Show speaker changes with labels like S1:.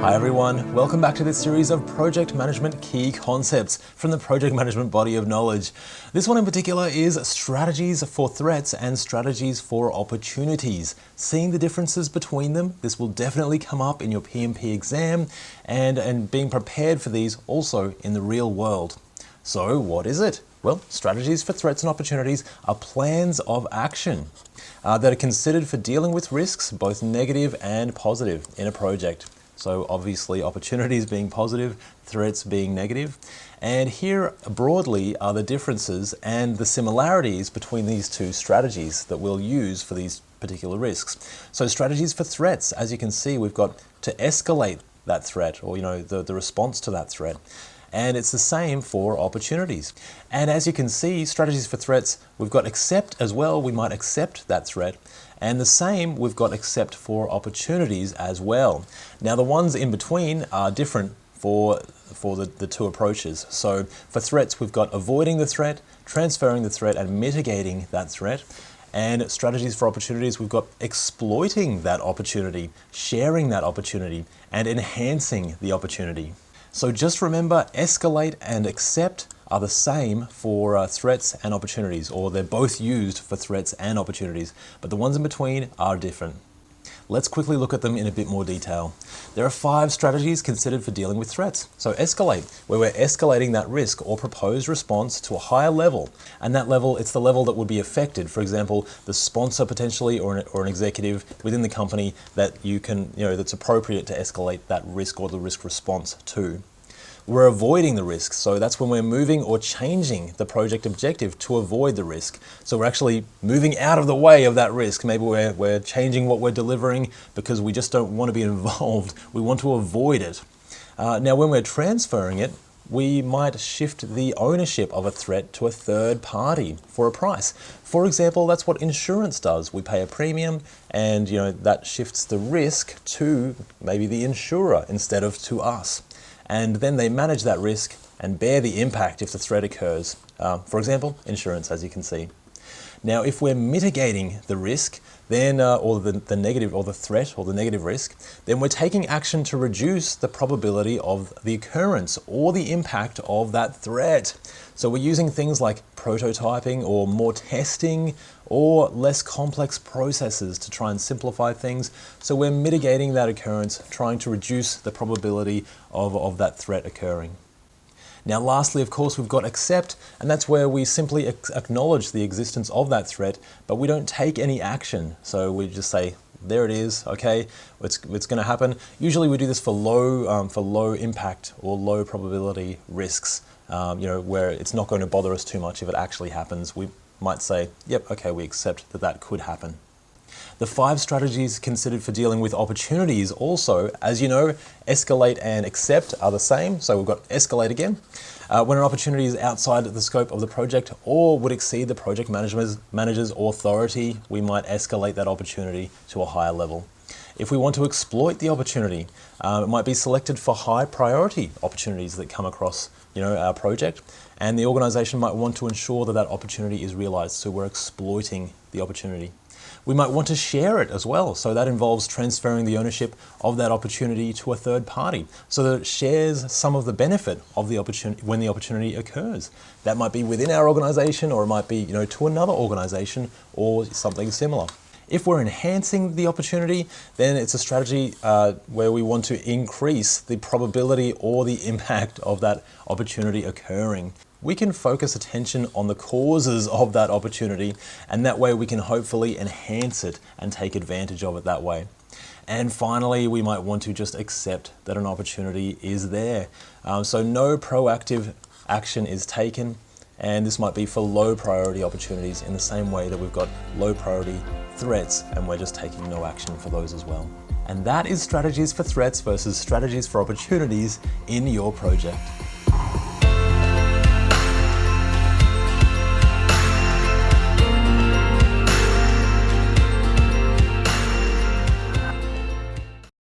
S1: Hi everyone, welcome back to this series of project management key concepts from the project management body of knowledge. This one in particular is strategies for threats and strategies for opportunities. Seeing the differences between them, this will definitely come up in your PMP exam and being prepared for these also in the real world. So what is it? Well, strategies for threats and opportunities are plans of action that are considered for dealing with risks, both negative and positive in a project. So obviously opportunities being positive, threats being negative. And here broadly are the differences and the similarities between these two strategies that we'll use for these particular risks. So strategies for threats, as you can see, we've got to escalate that threat or the response to that threat. And it's the same for opportunities. And as you can see, strategies for threats, we've got accept as well. We might accept that threat. And the same, we've got accept for opportunities as well. Now the ones in between are different for the two approaches. So for threats, we've got avoiding the threat, transferring the threat, and mitigating that threat. And strategies for opportunities, we've got exploiting that opportunity, sharing that opportunity, and enhancing the opportunity. So just remember, escalate and accept are the same for threats and opportunities, or they're both used for threats and opportunities, but the ones in between are different. Let's quickly look at them in a bit more detail. There are 5 strategies considered for dealing with threats. So escalate, where we're escalating that risk or proposed response to a higher level. And that level, it's the level that would be affected. For example, the sponsor potentially or an executive within the company that you can, that's appropriate to escalate that risk or the risk response to. We're avoiding the risk, so that's when we're moving or changing the project objective to avoid the risk. So we're actually moving out of the way of that risk. Maybe we're changing what we're delivering because we just don't want to be involved. We want to avoid it. Now when we're transferring it, we might shift the ownership of a threat to a third party for a price. For example, that's what insurance does. We pay a premium and that shifts the risk to maybe the insurer instead of to us. And then they manage that risk and bear the impact if the threat occurs. For example, insurance, as you can see. Now, if we're mitigating the risk, then or the negative or the threat or the negative risk, then we're taking action to reduce the probability of the occurrence or the impact of that threat. So we're using things like prototyping or more testing or less complex processes to try and simplify things. So we're mitigating that occurrence, trying to reduce the probability of that threat occurring. Now lastly, of course, we've got accept, and that's where we simply acknowledge the existence of that threat, but we don't take any action. So we just say, there it is, okay, it's going to happen. Usually we do this for low impact or low probability risks, where it's not going to bother us too much if it actually happens. We might say, yep, okay, we accept that could happen. The 5 strategies considered for dealing with opportunities also, as you know, escalate and accept are the same. So we've got escalate again. When an opportunity is outside the scope of the project or would exceed the project manager's authority, we might escalate that opportunity to a higher level. If we want to exploit the opportunity, it might be selected for high priority opportunities that come across our project, and the organization might want to ensure that opportunity is realized, so we're exploiting the opportunity. We might want to share it as well, so that involves transferring the ownership of that opportunity to a third party so that it shares some of the benefit of the opportunity when the opportunity occurs. That might be within our organization, or it might be to another organization or something similar. If we're enhancing the opportunity, then it's a strategy where we want to increase the probability or the impact of that opportunity occurring. We can focus attention on the causes of that opportunity, and that way we can hopefully enhance it and take advantage of it that way. And finally, we might want to just accept that an opportunity is there. So no proactive action is taken, and this might be for low priority opportunities in the same way that we've got low priority threats and we're just taking no action for those as well. And that is strategies for threats versus strategies for opportunities in your project.